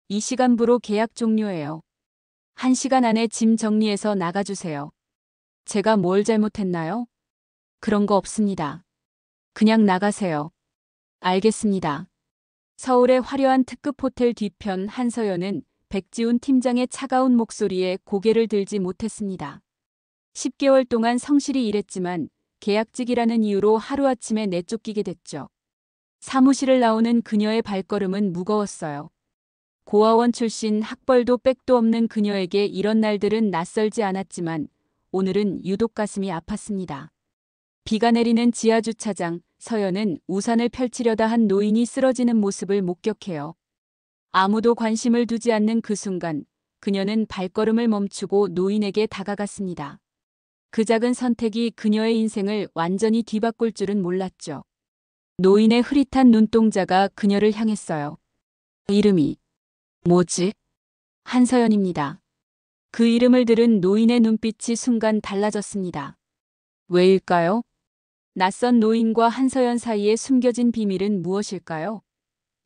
이 시간부로 계약 종료예요. 1시간 안에 짐 정리해서 나가주세요. 제가 뭘 잘못했나요? 그런 거 없습니다. 그냥 나가세요. 알겠습니다. 서울의 화려한 특급 호텔 뒤편 한서연은 백지훈 팀장의 차가운 목소리에 고개를 들지 못했습니다. 10개월 동안 성실히 일했지만 계약직이라는 이유로 하루아침에 내쫓기게 됐죠. 사무실을 나오는 그녀의 발걸음은 무거웠어요. 고아원 출신 학벌도 백도 없는 그녀에게 이런 날들은 낯설지 않았지만 오늘은 유독 가슴이 아팠습니다. 비가 내리는 지하주차장, 서연은 우산을 펼치려다 한 노인이 쓰러지는 모습을 목격해요. 아무도 관심을 두지 않는 그 순간 그녀는 발걸음을 멈추고 노인에게 다가갔습니다. 그 작은 선택이 그녀의 인생을 완전히 뒤바꿀 줄은 몰랐죠. 노인의 흐릿한 눈동자가 그녀를 향했어요. 이름이 뭐지? 한서연입니다. 그 이름을 들은 노인의 눈빛이 순간 달라졌습니다. 왜일까요? 낯선 노인과 한서연 사이에 숨겨진 비밀은 무엇일까요?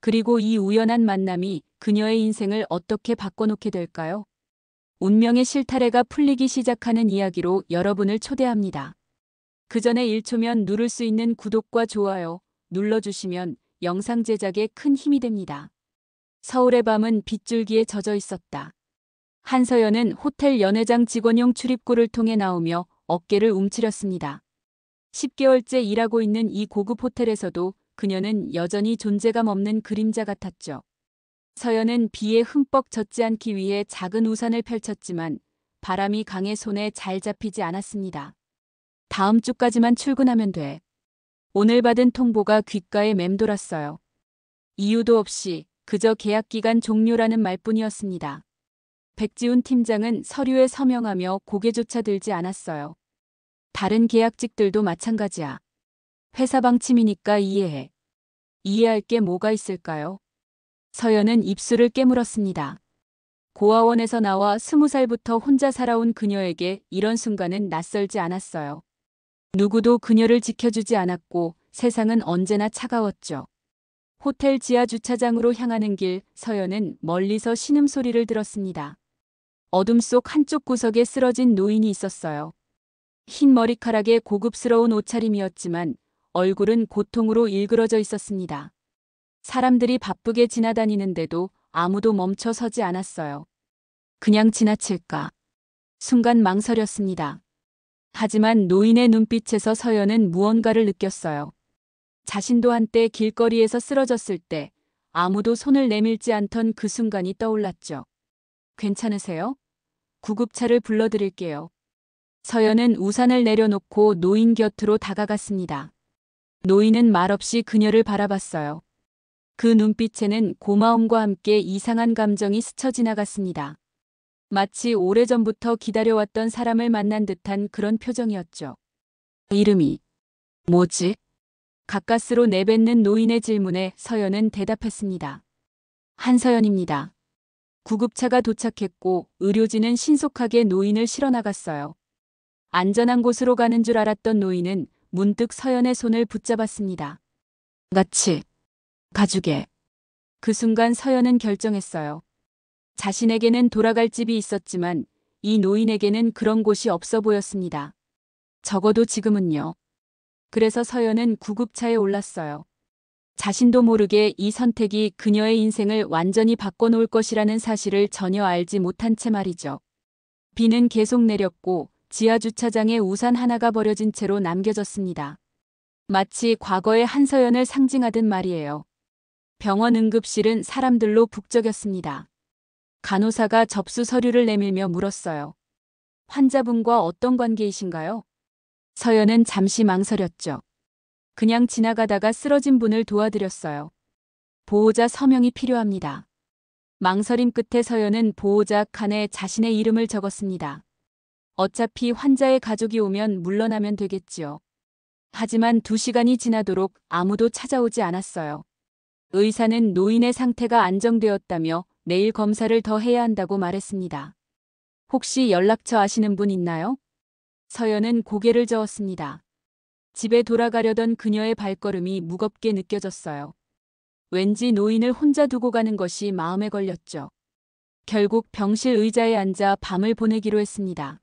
그리고 이 우연한 만남이 그녀의 인생을 어떻게 바꿔놓게 될까요? 운명의 실타래가 풀리기 시작하는 이야기로 여러분을 초대합니다. 그 전에 1초면 누를 수 있는 구독과 좋아요 눌러주시면 영상 제작에 큰 힘이 됩니다. 서울의 밤은 빗줄기에 젖어 있었다. 한서연은 호텔 연회장 직원용 출입구를 통해 나오며 어깨를 움츠렸습니다. 10개월째 일하고 있는 이 고급 호텔에서도 그녀는 여전히 존재감 없는 그림자 같았죠. 서연은 비에 흠뻑 젖지 않기 위해 작은 우산을 펼쳤지만 바람이 강해 손에 잘 잡히지 않았습니다. 다음 주까지만 출근하면 돼. 오늘 받은 통보가 귓가에 맴돌았어요. 이유도 없이 그저 계약기간 종료라는 말뿐이었습니다. 백지훈 팀장은 서류에 서명하며 고개조차 들지 않았어요. 다른 계약직들도 마찬가지야. 회사 방침이니까 이해해. 이해할 게 뭐가 있을까요? 서연은 입술을 깨물었습니다. 고아원에서 나와 20살부터 혼자 살아온 그녀에게 이런 순간은 낯설지 않았어요. 누구도 그녀를 지켜주지 않았고 세상은 언제나 차가웠죠. 호텔 지하 주차장으로 향하는 길, 서연은 멀리서 신음소리를 들었습니다. 어둠 속 한쪽 구석에 쓰러진 노인이 있었어요. 흰 머리카락에 고급스러운 옷차림이었지만 얼굴은 고통으로 일그러져 있었습니다. 사람들이 바쁘게 지나다니는데도 아무도 멈춰 서지 않았어요. 그냥 지나칠까? 순간 망설였습니다. 하지만 노인의 눈빛에서 서연은 무언가를 느꼈어요. 자신도 한때 길거리에서 쓰러졌을 때 아무도 손을 내밀지 않던 그 순간이 떠올랐죠. 괜찮으세요? 구급차를 불러드릴게요. 서연은 우산을 내려놓고 노인 곁으로 다가갔습니다. 노인은 말없이 그녀를 바라봤어요. 그 눈빛에는 고마움과 함께 이상한 감정이 스쳐 지나갔습니다. 마치 오래전부터 기다려왔던 사람을 만난 듯한 그런 표정이었죠. 이름이 뭐지? 가까스로 내뱉는 노인의 질문에 서연은 대답했습니다. 한서연입니다. 구급차가 도착했고 의료진은 신속하게 노인을 실어 나갔어요. 안전한 곳으로 가는 줄 알았던 노인은 문득 서연의 손을 붙잡았습니다. 같이 가주게. 그 순간 서연은 결정했어요. 자신에게는 돌아갈 집이 있었지만 이 노인에게는 그런 곳이 없어 보였습니다. 적어도 지금은요. 그래서 서연은 구급차에 올랐어요. 자신도 모르게 이 선택이 그녀의 인생을 완전히 바꿔놓을 것이라는 사실을 전혀 알지 못한 채 말이죠. 비는 계속 내렸고 지하 주차장에 우산 하나가 버려진 채로 남겨졌습니다. 마치 과거의 한서연을 상징하듯 말이에요. 병원 응급실은 사람들로 북적였습니다. 간호사가 접수 서류를 내밀며 물었어요. 환자분과 어떤 관계이신가요? 서연은 잠시 망설였죠. 그냥 지나가다가 쓰러진 분을 도와드렸어요. 보호자 서명이 필요합니다. 망설임 끝에 서연은 보호자 칸에 자신의 이름을 적었습니다. 어차피 환자의 가족이 오면 물러나면 되겠지요. 하지만 2시간이 지나도록 아무도 찾아오지 않았어요. 의사는 노인의 상태가 안정되었다며 내일 검사를 더 해야 한다고 말했습니다. 혹시 연락처 아시는 분 있나요? 서연은 고개를 저었습니다. 집에 돌아가려던 그녀의 발걸음이 무겁게 느껴졌어요. 왠지 노인을 혼자 두고 가는 것이 마음에 걸렸죠. 결국 병실 의자에 앉아 밤을 보내기로 했습니다.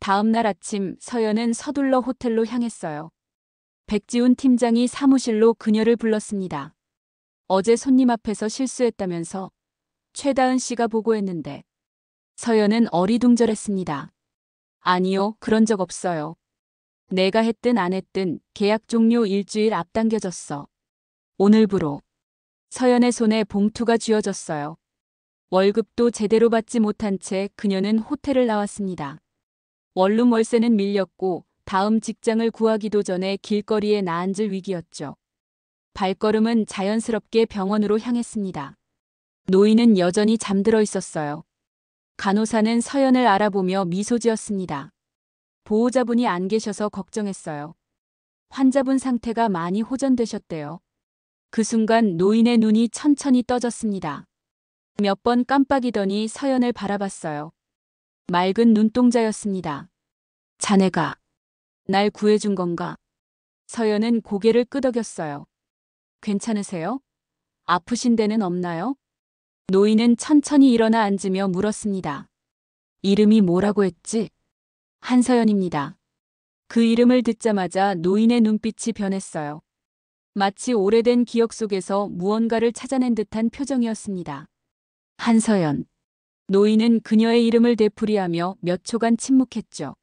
다음 날 아침 서연은 서둘러 호텔로 향했어요. 백지훈 팀장이 사무실로 그녀를 불렀습니다. 어제 손님 앞에서 실수했다면서 최다은 씨가 보고했는데. 서연은 어리둥절했습니다. 아니요, 그런 적 없어요. 내가 했든 안 했든 계약 종료 일주일 앞당겨졌어. 오늘부로. 서연의 손에 봉투가 쥐어졌어요. 월급도 제대로 받지 못한 채 그녀는 호텔을 나왔습니다. 원룸 월세는 밀렸고 다음 직장을 구하기도 전에 길거리에 나앉을 위기였죠. 발걸음은 자연스럽게 병원으로 향했습니다. 노인은 여전히 잠들어 있었어요. 간호사는 서연을 알아보며 미소 지었습니다. 보호자분이 안 계셔서 걱정했어요. 환자분 상태가 많이 호전되셨대요. 그 순간 노인의 눈이 천천히 떠졌습니다. 몇 번 깜빡이더니 서연을 바라봤어요. 맑은 눈동자였습니다. 자네가 날 구해준 건가? 서연은 고개를 끄덕였어요. 괜찮으세요? 아프신 데는 없나요? 노인은 천천히 일어나 앉으며 물었습니다. 이름이 뭐라고 했지? 한서연입니다. 그 이름을 듣자마자 노인의 눈빛이 변했어요. 마치 오래된 기억 속에서 무언가를 찾아낸 듯한 표정이었습니다. 한서연. 노인은 그녀의 이름을 되풀이하며 몇 초간 침묵했죠.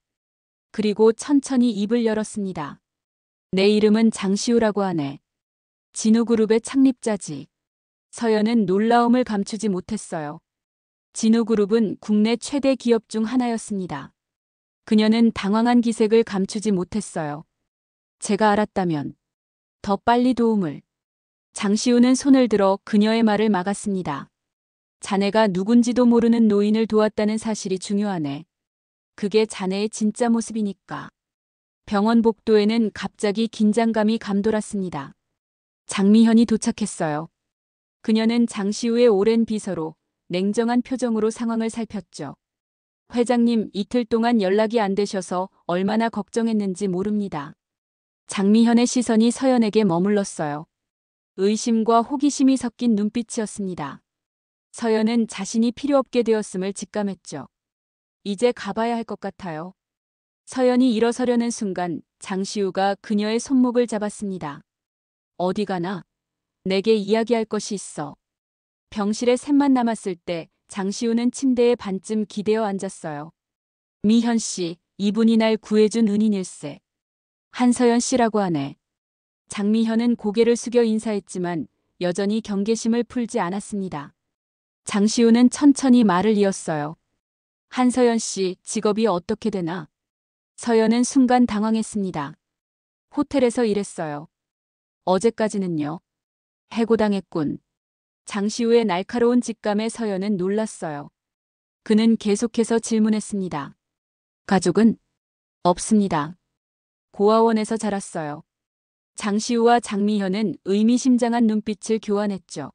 그리고 천천히 입을 열었습니다. 내 이름은 장시우라고 하네. 진우그룹의 창립자지. 서연은 놀라움을 감추지 못했어요. 진우그룹은 국내 최대 기업 중 하나였습니다. 그녀는 당황한 기색을 감추지 못했어요. 제가 알았다면 더 빨리 도움을. 장시우는 손을 들어 그녀의 말을 막았습니다. 자네가 누군지도 모르는 노인을 도왔다는 사실이 중요하네. 그게 자네의 진짜 모습이니까. 병원 복도에는 갑자기 긴장감이 감돌았습니다. 장미현이 도착했어요. 그녀는 장시우의 오랜 비서로 냉정한 표정으로 상황을 살폈죠. 회장님, 이틀 동안 연락이 안 되셔서 얼마나 걱정했는지 모릅니다. 장미현의 시선이 서연에게 머물렀어요. 의심과 호기심이 섞인 눈빛이었습니다. 서연은 자신이 필요 없게 되었음을 직감했죠. 이제 가봐야 할 것 같아요. 서연이 일어서려는 순간 장시우가 그녀의 손목을 잡았습니다. 어디 가나? 내게 이야기할 것이 있어. 병실에 셋만 남았을 때 장시우는 침대에 반쯤 기대어 앉았어요. 미현 씨, 이분이 날 구해준 은인일세. 한서연 씨라고 하네. 장미현은 고개를 숙여 인사했지만 여전히 경계심을 풀지 않았습니다. 장시우는 천천히 말을 이었어요. 한서연 씨, 직업이 어떻게 되나? 서연은 순간 당황했습니다. 호텔에서 일했어요. 어제까지는요. 해고당했군. 장시우의 날카로운 직감에 서연은 놀랐어요. 그는 계속해서 질문했습니다. 가족은? 없습니다. 고아원에서 자랐어요. 장시우와 장미현은 의미심장한 눈빛을 교환했죠.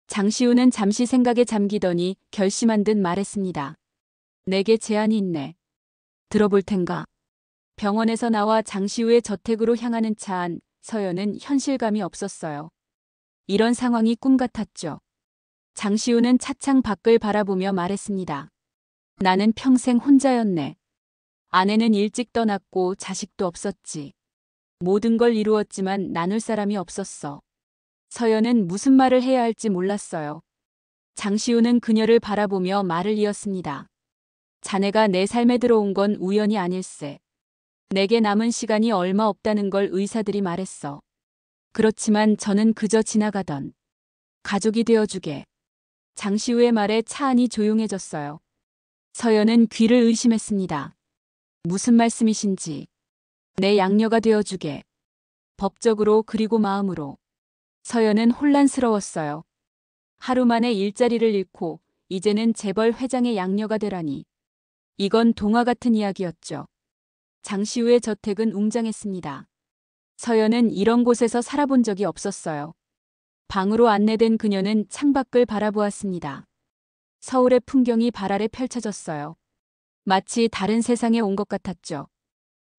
장시우는 잠시 생각에 잠기더니 결심한 듯 말했습니다. 내게 제안이 있네. 들어볼 텐가? 병원에서 나와 장시우의 저택으로 향하는 차 안 서연은 현실감이 없었어요. 이런 상황이 꿈 같았죠. 장시우는 차창 밖을 바라보며 말했습니다. 나는 평생 혼자였네. 아내는 일찍 떠났고 자식도 없었지. 모든 걸 이루었지만 나눌 사람이 없었어. 서연은 무슨 말을 해야 할지 몰랐어요. 장시우는 그녀를 바라보며 말을 이었습니다. 자네가 내 삶에 들어온 건 우연이 아닐세. 내게 남은 시간이 얼마 없다는 걸 의사들이 말했어. 그렇지만 저는 그저 지나가던 가족이 되어주게. 장시우의 말에 차 안이 조용해졌어요. 서연은 귀를 의심했습니다. 무슨 말씀이신지. 내 양녀가 되어주게. 법적으로 그리고 마음으로. 서연은 혼란스러웠어요. 하루 만에 일자리를 잃고 이제는 재벌 회장의 양녀가 되라니. 이건 동화 같은 이야기였죠. 장시우의 저택은 웅장했습니다. 서연은 이런 곳에서 살아본 적이 없었어요. 방으로 안내된 그녀는 창밖을 바라보았습니다. 서울의 풍경이 발 아래 펼쳐졌어요. 마치 다른 세상에 온 것 같았죠.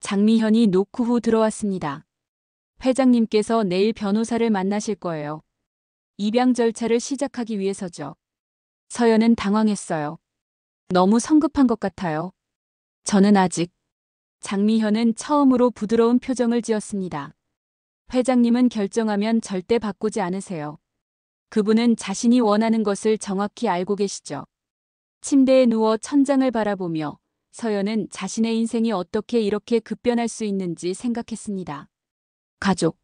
장미현이 노크 후 들어왔습니다. 회장님께서 내일 변호사를 만나실 거예요. 입양 절차를 시작하기 위해서죠. 서연은 당황했어요. 너무 성급한 것 같아요. 저는 아직. 장미현은 처음으로 부드러운 표정을 지었습니다. 회장님은 결정하면 절대 바꾸지 않으세요. 그분은 자신이 원하는 것을 정확히 알고 계시죠. 침대에 누워 천장을 바라보며 서연은 자신의 인생이 어떻게 이렇게 급변할 수 있는지 생각했습니다. 가족.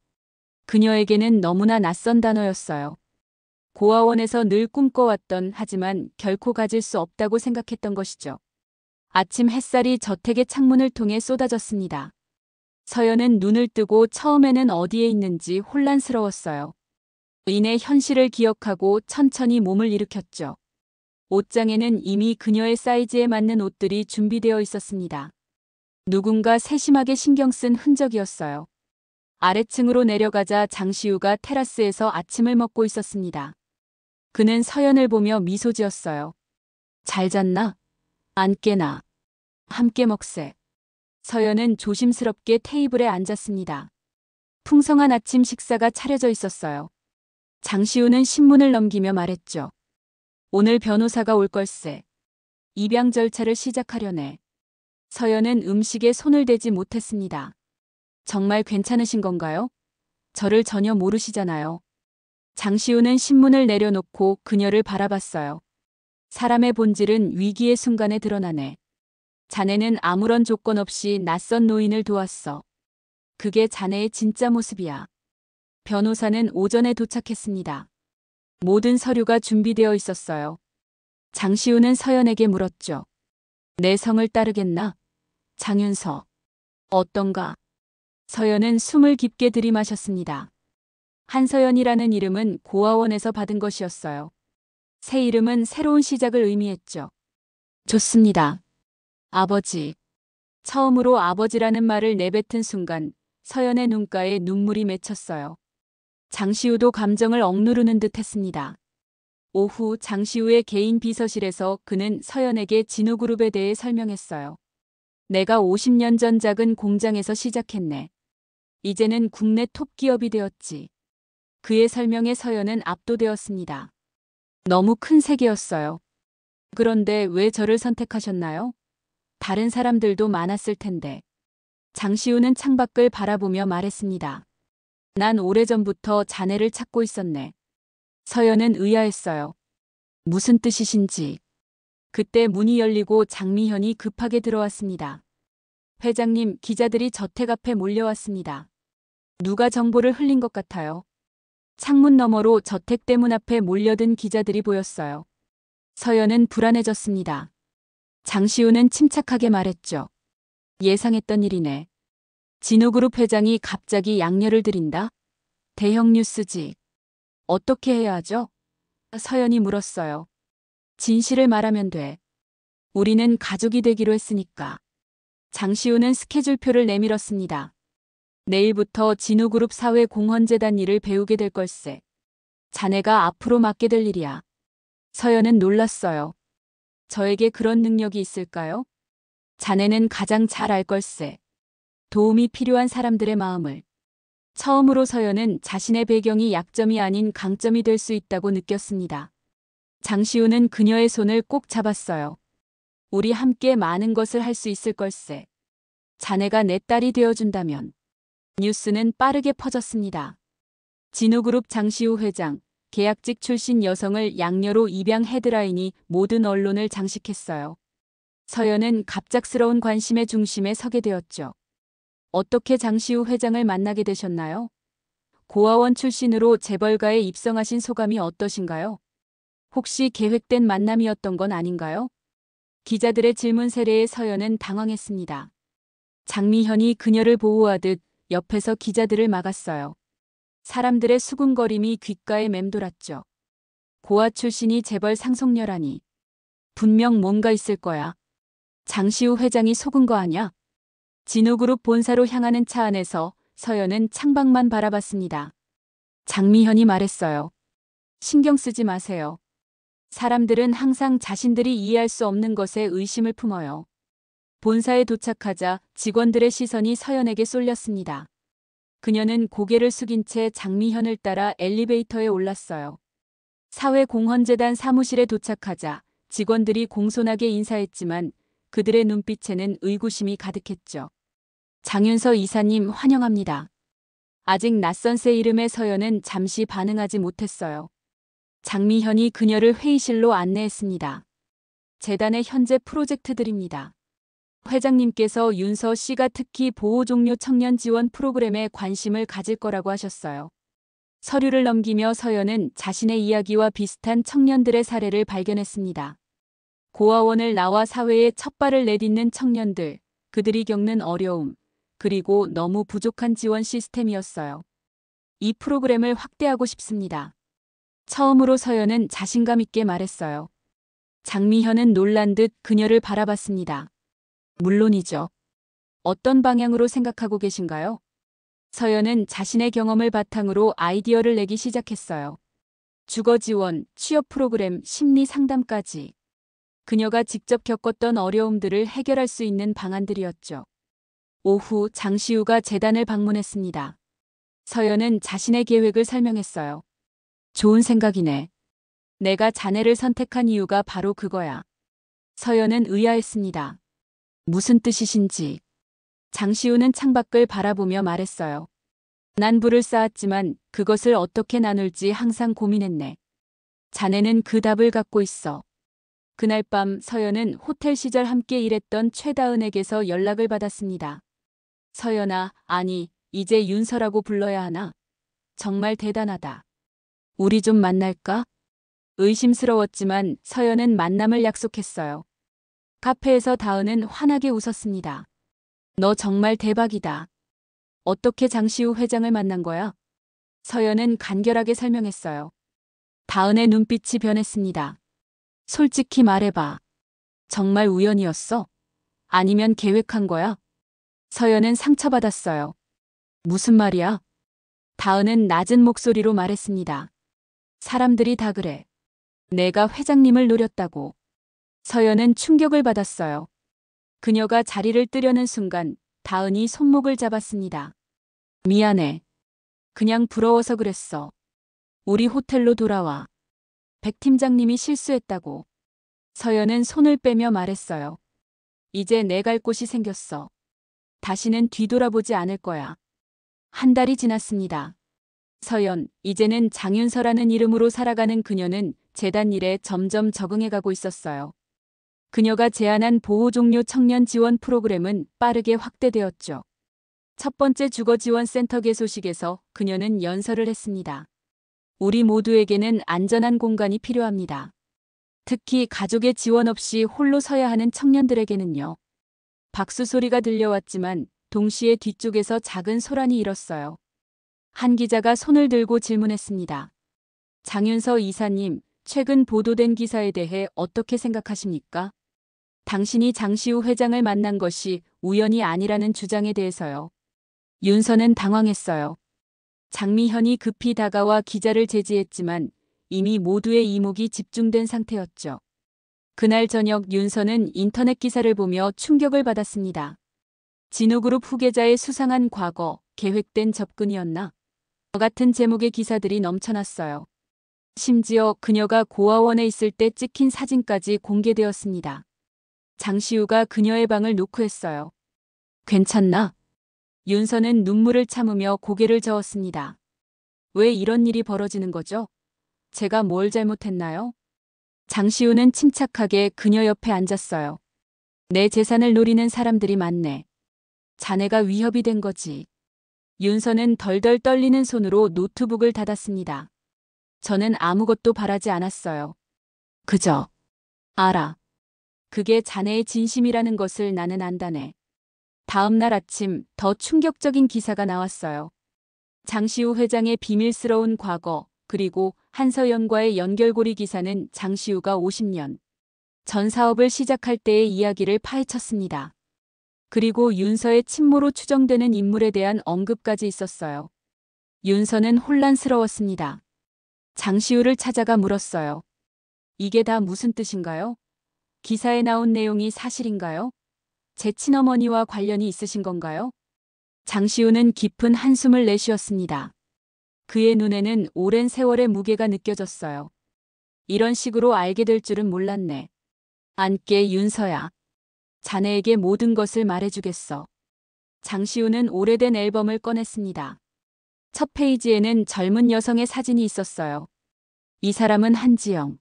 그녀에게는 너무나 낯선 단어였어요. 고아원에서 늘 꿈꿔왔던 하지만 결코 가질 수 없다고 생각했던 것이죠. 아침 햇살이 저택의 창문을 통해 쏟아졌습니다. 서연은 눈을 뜨고 처음에는 어디에 있는지 혼란스러웠어요. 이내 현실을 기억하고 천천히 몸을 일으켰죠. 옷장에는 이미 그녀의 사이즈에 맞는 옷들이 준비되어 있었습니다. 누군가 세심하게 신경 쓴 흔적이었어요. 아래층으로 내려가자 장시우가 테라스에서 아침을 먹고 있었습니다. 그는 서연을 보며 미소 지었어요. 잘 잤나? 안 깨나? 함께 먹세. 서연은 조심스럽게 테이블에 앉았습니다. 풍성한 아침 식사가 차려져 있었어요. 장시우는 신문을 넘기며 말했죠. 오늘 변호사가 올 걸세. 입양 절차를 시작하려네. 서연은 음식에 손을 대지 못했습니다. 정말 괜찮으신 건가요? 저를 전혀 모르시잖아요. 장시우는 신문을 내려놓고 그녀를 바라봤어요. 사람의 본질은 위기의 순간에 드러나네. 자네는 아무런 조건 없이 낯선 노인을 도왔어. 그게 자네의 진짜 모습이야. 변호사는 오전에 도착했습니다. 모든 서류가 준비되어 있었어요. 장시우는 서연에게 물었죠. 내 성을 따르겠나? 장윤서. 어떤가? 서연은 숨을 깊게 들이마셨습니다. 한서연이라는 이름은 고아원에서 받은 것이었어요. 새 이름은 새로운 시작을 의미했죠. 좋습니다. 아버지. 처음으로 아버지라는 말을 내뱉은 순간 서연의 눈가에 눈물이 맺혔어요. 장시우도 감정을 억누르는 듯 했습니다. 오후 장시우의 개인 비서실에서 그는 서연에게 진우그룹에 대해 설명했어요. 내가 50년 전 작은 공장에서 시작했네. 이제는 국내 톱 기업이 되었지. 그의 설명에 서연은 압도되었습니다. 너무 큰 세계였어요. 그런데 왜 저를 선택하셨나요? 다른 사람들도 많았을 텐데. 장시우는 창밖을 바라보며 말했습니다. 난 오래전부터 자네를 찾고 있었네. 서연은 의아했어요. 무슨 뜻이신지. 그때 문이 열리고 장미현이 급하게 들어왔습니다. 회장님, 기자들이 저택 앞에 몰려왔습니다. 누가 정보를 흘린 것 같아요. 창문 너머로 저택대문 앞에 몰려든 기자들이 보였어요. 서연은 불안해졌습니다. 장시우는 침착하게 말했죠. 예상했던 일이네. 진우그룹 회장이 갑자기 양녀를 들인다? 대형 뉴스지. 어떻게 해야 하죠? 서연이 물었어요. 진실을 말하면 돼. 우리는 가족이 되기로 했으니까. 장시우는 스케줄표를 내밀었습니다. 내일부터 진우그룹 사회공헌재단 일을 배우게 될 걸세. 자네가 앞으로 맡게 될 일이야. 서연은 놀랐어요. 저에게 그런 능력이 있을까요? 자네는 가장 잘 알 걸세. 도움이 필요한 사람들의 마음을. 처음으로 서연은 자신의 배경이 약점이 아닌 강점이 될 수 있다고 느꼈습니다. 장시우는 그녀의 손을 꼭 잡았어요. 우리 함께 많은 것을 할 수 있을 걸세. 자네가 내 딸이 되어준다면. 뉴스는 빠르게 퍼졌습니다. 진우그룹 장시우 회장, 계약직 출신 여성을 양녀로 입양 헤드라인이 모든 언론을 장식했어요. 서연은 갑작스러운 관심의 중심에 서게 되었죠. 어떻게 장시우 회장을 만나게 되셨나요? 고아원 출신으로 재벌가에 입성하신 소감이 어떠신가요? 혹시 계획된 만남이었던 건 아닌가요? 기자들의 질문 세례에 서연은 당황했습니다. 장미현이 그녀를 보호하듯 옆에서 기자들을 막았어요. 사람들의 수군거림이 귓가에 맴돌았죠. 고아 출신이 재벌 상속녀라니. 분명 뭔가 있을 거야. 장시우 회장이 속은 거 아냐? 진우그룹 본사로 향하는 차 안에서 서연은 창밖만 바라봤습니다. 장미현이 말했어요. 신경 쓰지 마세요. 사람들은 항상 자신들이 이해할 수 없는 것에 의심을 품어요. 본사에 도착하자 직원들의 시선이 서연에게 쏠렸습니다. 그녀는 고개를 숙인 채 장미현을 따라 엘리베이터에 올랐어요. 사회공헌재단 사무실에 도착하자 직원들이 공손하게 인사했지만 그들의 눈빛에는 의구심이 가득했죠. 장윤서 이사님 환영합니다. 아직 낯선 새 이름의 서연은 잠시 반응하지 못했어요. 장미현이 그녀를 회의실로 안내했습니다. 재단의 현재 프로젝트들입니다. 회장님께서 윤서 씨가 특히 보호종료 청년 지원 프로그램에 관심을 가질 거라고 하셨어요. 서류를 넘기며 서연은 자신의 이야기와 비슷한 청년들의 사례를 발견했습니다. 고아원을 나와 사회에 첫 발을 내딛는 청년들, 그들이 겪는 어려움, 그리고 너무 부족한 지원 시스템이었어요. 이 프로그램을 확대하고 싶습니다. 처음으로 서연은 자신감 있게 말했어요. 장미현은 놀란 듯 그녀를 바라봤습니다. 물론이죠. 어떤 방향으로 생각하고 계신가요? 서연은 자신의 경험을 바탕으로 아이디어를 내기 시작했어요. 주거 지원, 취업 프로그램, 심리 상담까지. 그녀가 직접 겪었던 어려움들을 해결할 수 있는 방안들이었죠. 오후 장시우가 재단을 방문했습니다. 서연은 자신의 계획을 설명했어요. 좋은 생각이네. 내가 자네를 선택한 이유가 바로 그거야. 서연은 의아했습니다. 무슨 뜻이신지. 장시우는 창밖을 바라보며 말했어요. 난 부를 쌓았지만 그것을 어떻게 나눌지 항상 고민했네. 자네는 그 답을 갖고 있어. 그날 밤 서연은 호텔 시절 함께 일했던 최다은에게서 연락을 받았습니다. 서연아, 아니, 이제 윤서라고 불러야 하나? 정말 대단하다. 우리 좀 만날까? 의심스러웠지만 서연은 만남을 약속했어요. 카페에서 다은은 환하게 웃었습니다. 너 정말 대박이다. 어떻게 장시우 회장을 만난 거야? 서연은 간결하게 설명했어요. 다은의 눈빛이 변했습니다. 솔직히 말해봐. 정말 우연이었어? 아니면 계획한 거야? 서연은 상처받았어요. 무슨 말이야? 다은은 낮은 목소리로 말했습니다. 사람들이 다 그래. 내가 회장님을 노렸다고. 서연은 충격을 받았어요. 그녀가 자리를 뜨려는 순간 다은이 손목을 잡았습니다. 미안해. 그냥 부러워서 그랬어. 우리 호텔로 돌아와. 백 팀장님이 실수했다고. 서연은 손을 빼며 말했어요. 이제 내 갈 곳이 생겼어. 다시는 뒤돌아보지 않을 거야. 한 달이 지났습니다. 서연, 이제는 장윤서라는 이름으로 살아가는 그녀는 재단 일에 점점 적응해가고 있었어요. 그녀가 제안한 보호종료 청년 지원 프로그램은 빠르게 확대되었죠. 첫 번째 주거지원센터 개소식에서 그녀는 연설을 했습니다. 우리 모두에게는 안전한 공간이 필요합니다. 특히 가족의 지원 없이 홀로 서야 하는 청년들에게는요. 박수 소리가 들려왔지만 동시에 뒤쪽에서 작은 소란이 일었어요. 한 기자가 손을 들고 질문했습니다. 장윤서 이사님, 최근 보도된 기사에 대해 어떻게 생각하십니까? 당신이 장시우 회장을 만난 것이 우연이 아니라는 주장에 대해서요. 윤서는 당황했어요. 장미현이 급히 다가와 기자를 제지했지만 이미 모두의 이목이 집중된 상태였죠. 그날 저녁 윤서는 인터넷 기사를 보며 충격을 받았습니다. 진우그룹 후계자의 수상한 과거, 계획된 접근이었나? 같은 제목의 기사들이 넘쳐났어요. 심지어 그녀가 고아원에 있을 때 찍힌 사진까지 공개되었습니다. 장시우가 그녀의 방을 노크했어요. 괜찮나? 윤서는 눈물을 참으며 고개를 저었습니다. 왜 이런 일이 벌어지는 거죠? 제가 뭘 잘못했나요? 장시우는 침착하게 그녀 옆에 앉았어요. 내 재산을 노리는 사람들이 많네. 자네가 위협이 된 거지. 윤서는 덜덜 떨리는 손으로 노트북을 닫았습니다. 저는 아무것도 바라지 않았어요. 그저 알아. 그게 자네의 진심이라는 것을 나는 안다네. 다음 날 아침 더 충격적인 기사가 나왔어요. 장시우 회장의 비밀스러운 과거, 그리고 한서연과의 연결고리 기사는 장시우가 50년 전 사업을 시작할 때의 이야기를 파헤쳤습니다. 그리고 윤서의 친모로 추정되는 인물에 대한 언급까지 있었어요. 윤서는 혼란스러웠습니다. 장시우를 찾아가 물었어요. 이게 다 무슨 뜻인가요? 기사에 나온 내용이 사실인가요? 제 친어머니와 관련이 있으신 건가요? 장시우는 깊은 한숨을 내쉬었습니다. 그의 눈에는 오랜 세월의 무게가 느껴졌어요. 이런 식으로 알게 될 줄은 몰랐네. 안께 윤서야. 자네에게 모든 것을 말해주겠어. 장시우는 오래된 앨범을 꺼냈습니다. 첫 페이지에는 젊은 여성의 사진이 있었어요. 이 사람은 한지영.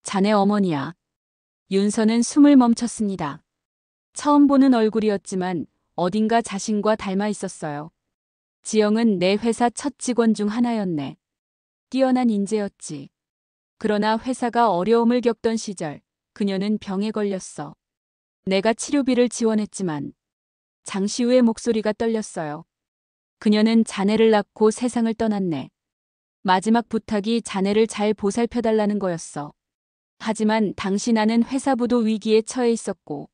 자네 어머니야. 윤서는 숨을 멈췄습니다. 처음 보는 얼굴이었지만 어딘가 자신과 닮아 있었어요. 지영은 내 회사 첫 직원 중 하나였네. 뛰어난 인재였지. 그러나 회사가 어려움을 겪던 시절 그녀는 병에 걸렸어. 내가 치료비를 지원했지만 장시우의 목소리가 떨렸어요. 그녀는 자네를 낳고 세상을 떠났네. 마지막 부탁이 자네를 잘 보살펴달라는 거였어. 하지만 당시 나는 회사부도 위기에 처해 있었고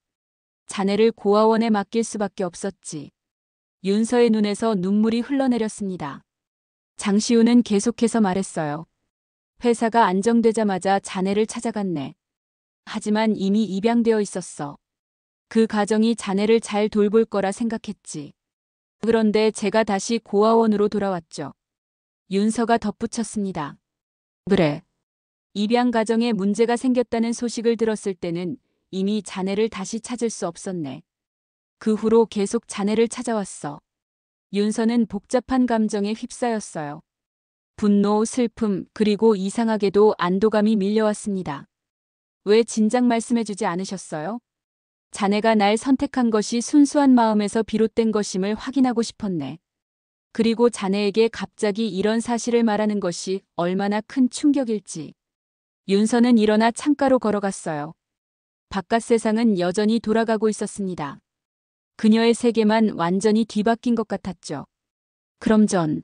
자네를 고아원에 맡길 수밖에 없었지. 윤서의 눈에서 눈물이 흘러내렸습니다. 장시우는 계속해서 말했어요. 회사가 안정되자마자 자네를 찾아갔네. 하지만 이미 입양되어 있었어. 그 가정이 자네를 잘 돌볼 거라 생각했지. 그런데 제가 다시 고아원으로 돌아왔죠. 윤서가 덧붙였습니다. 그래. 입양 가정에 문제가 생겼다는 소식을 들었을 때는 이미 자네를 다시 찾을 수 없었네. 그 후로 계속 자네를 찾아왔어. 윤서는 복잡한 감정에 휩싸였어요. 분노, 슬픔, 그리고 이상하게도 안도감이 밀려왔습니다. 왜 진작 말씀해주지 않으셨어요? 자네가 날 선택한 것이 순수한 마음에서 비롯된 것임을 확인하고 싶었네. 그리고 자네에게 갑자기 이런 사실을 말하는 것이 얼마나 큰 충격일지. 윤서는 일어나 창가로 걸어갔어요. 바깥 세상은 여전히 돌아가고 있었습니다. 그녀의 세계만 완전히 뒤바뀐 것 같았죠. 그럼 전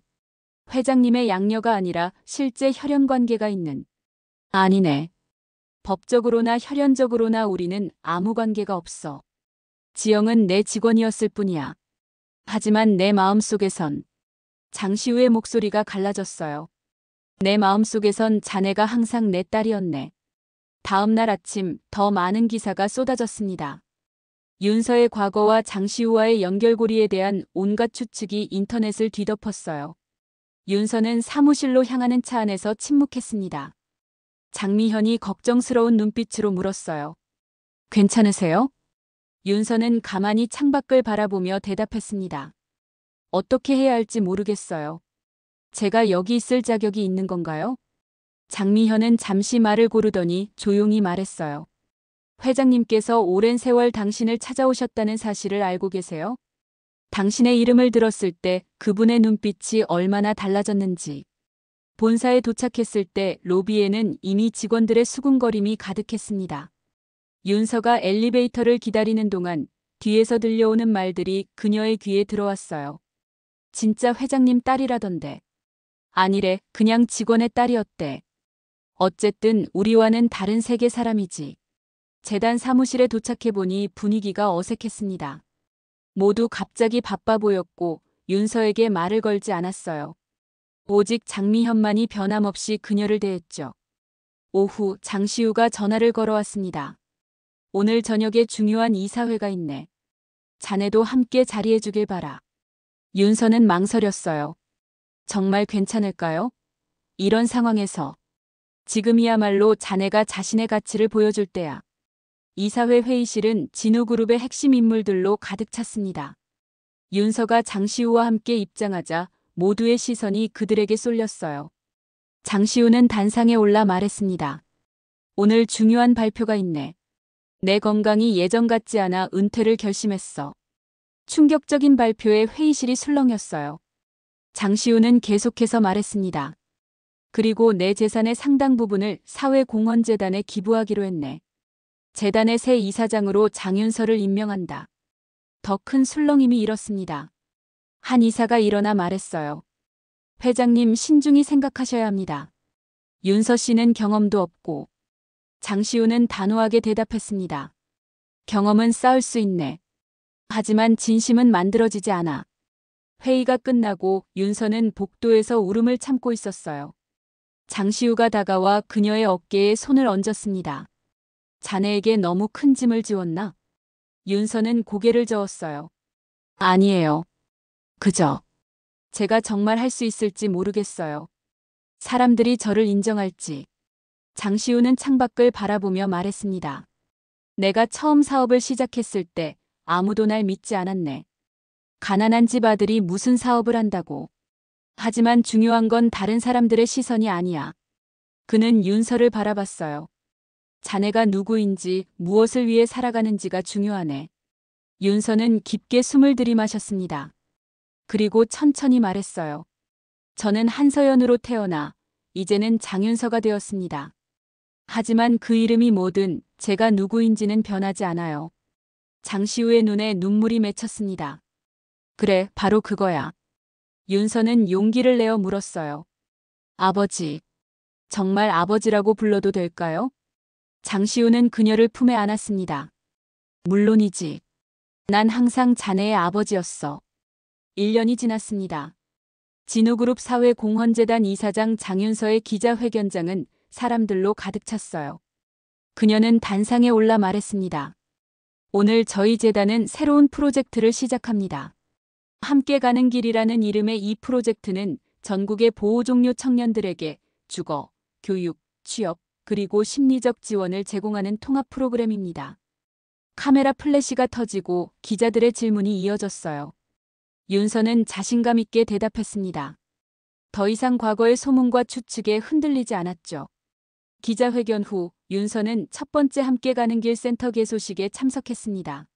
회장님의 양녀가 아니라 실제 혈연 관계가 있는. 아니네. 법적으로나 혈연적으로나 우리는 아무 관계가 없어. 지영은 내 직원이었을 뿐이야. 하지만 내 마음속에선 장시우의 목소리가 갈라졌어요. 내 마음속에선 자네가 항상 내 딸이었네. 다음 날 아침 더 많은 기사가 쏟아졌습니다. 윤서의 과거와 장시우와의 연결고리에 대한 온갖 추측이 인터넷을 뒤덮었어요. 윤서는 사무실로 향하는 차 안에서 침묵했습니다. 장미현이 걱정스러운 눈빛으로 물었어요. 괜찮으세요? 윤서는 가만히 창밖을 바라보며 대답했습니다. 어떻게 해야 할지 모르겠어요. 제가 여기 있을 자격이 있는 건가요? 장미현은 잠시 말을 고르더니 조용히 말했어요. 회장님께서 오랜 세월 당신을 찾아오셨다는 사실을 알고 계세요? 당신의 이름을 들었을 때 그분의 눈빛이 얼마나 달라졌는지. 본사에 도착했을 때 로비에는 이미 직원들의 수군거림이 가득했습니다. 윤서가 엘리베이터를 기다리는 동안 뒤에서 들려오는 말들이 그녀의 귀에 들어왔어요. 진짜 회장님 딸이라던데. 아니래, 그냥 직원의 딸이었대. 어쨌든 우리와는 다른 세계 사람이지. 재단 사무실에 도착해보니 분위기가 어색했습니다. 모두 갑자기 바빠 보였고 윤서에게 말을 걸지 않았어요. 오직 장미현만이 변함없이 그녀를 대했죠. 오후 장시우가 전화를 걸어왔습니다. 오늘 저녁에 중요한 이사회가 있네. 자네도 함께 자리해주길 바라. 윤서는 망설였어요. 정말 괜찮을까요? 이런 상황에서. 지금이야말로 자네가 자신의 가치를 보여줄 때야. 이사회 회의실은 진우그룹의 핵심 인물들로 가득 찼습니다. 윤서가 장시우와 함께 입장하자 모두의 시선이 그들에게 쏠렸어요. 장시우는 단상에 올라 말했습니다. 오늘 중요한 발표가 있네. 내 건강이 예전 같지 않아 은퇴를 결심했어. 충격적인 발표에 회의실이 술렁였어요. 장시우는 계속해서 말했습니다. 그리고 내 재산의 상당 부분을 사회공헌재단에 기부하기로 했네. 재단의 새 이사장으로 장윤서를 임명한다. 더 큰 술렁임이 일었습니다. 한 이사가 일어나 말했어요. 회장님 신중히 생각하셔야 합니다. 윤서 씨는 경험도 없고. 장시우는 단호하게 대답했습니다. 경험은 쌓을 수 있네. 하지만 진심은 만들어지지 않아. 회의가 끝나고 윤서는 복도에서 울음을 참고 있었어요. 장시우가 다가와 그녀의 어깨에 손을 얹었습니다. 자네에게 너무 큰 짐을 지웠나? 윤서는 고개를 저었어요. 아니에요. 그저 제가 정말 할 수 있을지 모르겠어요. 사람들이 저를 인정할지. 장시우는 창밖을 바라보며 말했습니다. 내가 처음 사업을 시작했을 때 아무도 날 믿지 않았네. 가난한 집 아들이 무슨 사업을 한다고. 하지만 중요한 건 다른 사람들의 시선이 아니야. 그는 윤서를 바라봤어요. 자네가 누구인지 무엇을 위해 살아가는지가 중요하네. 윤서는 깊게 숨을 들이마셨습니다. 그리고 천천히 말했어요. 저는 한서연으로 태어나 이제는 장윤서가 되었습니다. 하지만 그 이름이 뭐든 제가 누구인지는 변하지 않아요. 장시우의 눈에 눈물이 맺혔습니다. 그래, 바로 그거야. 윤서는 용기를 내어 물었어요. 아버지, 정말 아버지라고 불러도 될까요? 장시우는 그녀를 품에 안았습니다. 물론이지. 난 항상 자네의 아버지였어. 1년이 지났습니다. 진우그룹 사회공헌재단 이사장 장윤서의 기자회견장은 사람들로 가득 찼어요. 그녀는 단상에 올라 말했습니다. 오늘 저희 재단은 새로운 프로젝트를 시작합니다. 함께 가는 길이라는 이름의 이 프로젝트는 전국의 보호종료 청년들에게 주거, 교육, 취업, 그리고 심리적 지원을 제공하는 통합 프로그램입니다. 카메라 플래시가 터지고 기자들의 질문이 이어졌어요. 윤서는 자신감 있게 대답했습니다. 더 이상 과거의 소문과 추측에 흔들리지 않았죠. 기자회견 후 윤서는 첫 번째 함께 가는 길 센터 개소식에 참석했습니다.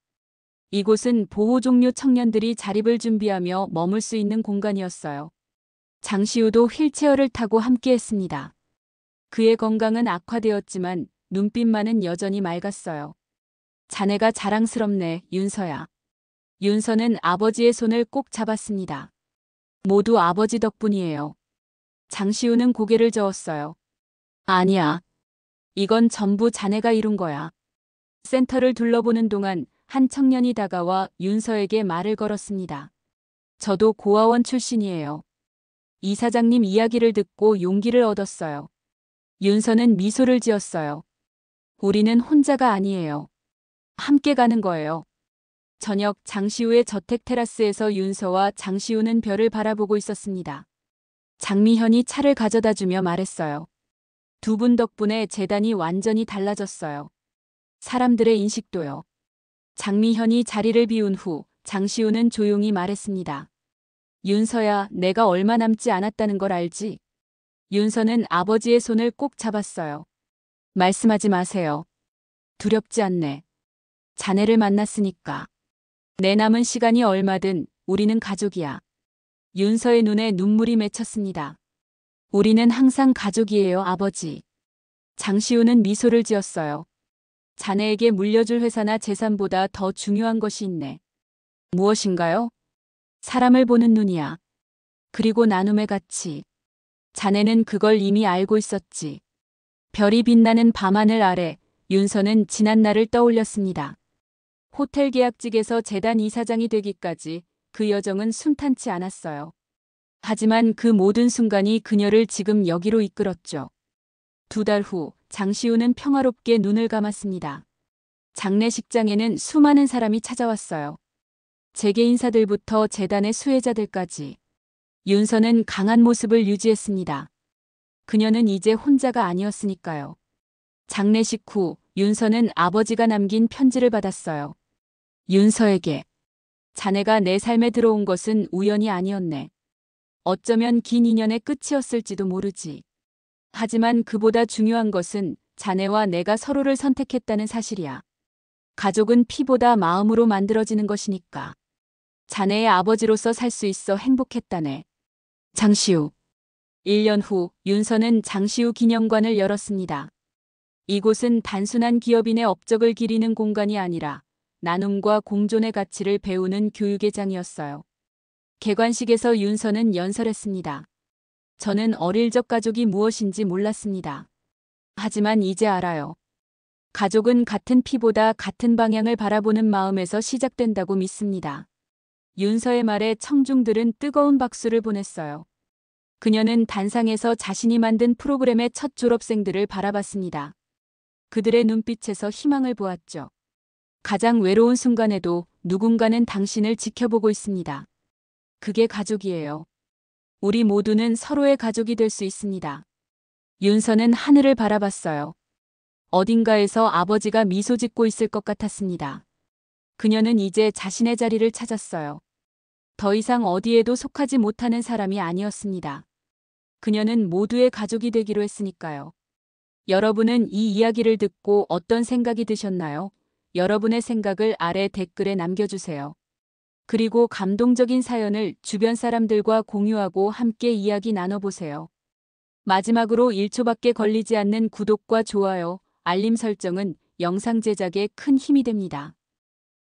이곳은 보호 종료 청년들이 자립을 준비하며 머물 수 있는 공간이었어요. 장시우도 휠체어를 타고 함께했습니다. 그의 건강은 악화되었지만 눈빛만은 여전히 맑았어요. 자네가 자랑스럽네, 윤서야. 윤서는 아버지의 손을 꼭 잡았습니다. 모두 아버지 덕분이에요. 장시우는 고개를 저었어요. 아니야. 이건 전부 자네가 이룬 거야. 센터를 둘러보는 동안 한 청년이 다가와 윤서에게 말을 걸었습니다. 저도 고아원 출신이에요. 이사장님 이야기를 듣고 용기를 얻었어요. 윤서는 미소를 지었어요. 우리는 혼자가 아니에요. 함께 가는 거예요. 저녁 장시우의 저택 테라스에서 윤서와 장시우는 별을 바라보고 있었습니다. 장미현이 차를 가져다 주며 말했어요. 두 분 덕분에 재단이 완전히 달라졌어요. 사람들의 인식도요. 장미현이 자리를 비운 후 장시우는 조용히 말했습니다. 윤서야, 내가 얼마 남지 않았다는 걸 알지? 윤서는 아버지의 손을 꼭 잡았어요. 말씀하지 마세요. 두렵지 않네. 자네를 만났으니까. 내 남은 시간이 얼마든 우리는 가족이야. 윤서의 눈에 눈물이 맺혔습니다. 우리는 항상 가족이에요, 아버지. 장시우는 미소를 지었어요. 자네에게 물려줄 회사나 재산보다 더 중요한 것이 있네. 무엇인가요? 사람을 보는 눈이야. 그리고 나눔의 가치. 자네는 그걸 이미 알고 있었지. 별이 빛나는 밤하늘 아래 윤서는 지난 날을 떠올렸습니다. 호텔 계약직에서 재단 이사장이 되기까지 그 여정은 순탄치 않았어요. 하지만 그 모든 순간이 그녀를 지금 여기로 이끌었죠. 2달 후 장시우는 평화롭게 눈을 감았습니다. 장례식장에는 수많은 사람이 찾아왔어요. 재계 인사들부터 재단의 수혜자들까지. 윤서는 강한 모습을 유지했습니다. 그녀는 이제 혼자가 아니었으니까요. 장례식 후 윤서는 아버지가 남긴 편지를 받았어요. 윤서에게. 자네가 내 삶에 들어온 것은 우연이 아니었네. 어쩌면 긴 인연의 끝이었을지도 모르지. 하지만 그보다 중요한 것은 자네와 내가 서로를 선택했다는 사실이야. 가족은 피보다 마음으로 만들어지는 것이니까. 자네의 아버지로서 살 수 있어 행복했다네. 장시우. 1년 후 윤서는 장시우 기념관을 열었습니다. 이곳은 단순한 기업인의 업적을 기리는 공간이 아니라 나눔과 공존의 가치를 배우는 교육의 장이었어요. 개관식에서 윤서는 연설했습니다. 저는 어릴 적 가족이 무엇인지 몰랐습니다. 하지만 이제 알아요. 가족은 같은 피보다 같은 방향을 바라보는 마음에서 시작된다고 믿습니다. 윤서의 말에 청중들은 뜨거운 박수를 보냈어요. 그녀는 단상에서 자신이 만든 프로그램의 첫 졸업생들을 바라봤습니다. 그들의 눈빛에서 희망을 보았죠. 가장 외로운 순간에도 누군가는 당신을 지켜보고 있습니다. 그게 가족이에요. 우리 모두는 서로의 가족이 될 수 있습니다. 윤서는 하늘을 바라봤어요. 어딘가에서 아버지가 미소 짓고 있을 것 같았습니다. 그녀는 이제 자신의 자리를 찾았어요. 더 이상 어디에도 속하지 못하는 사람이 아니었습니다. 그녀는 모두의 가족이 되기로 했으니까요. 여러분은 이 이야기를 듣고 어떤 생각이 드셨나요? 여러분의 생각을 아래 댓글에 남겨주세요. 그리고 감동적인 사연을 주변 사람들과 공유하고 함께 이야기 나눠보세요. 마지막으로 1초밖에 걸리지 않는 구독과 좋아요, 알림 설정은 영상 제작에 큰 힘이 됩니다.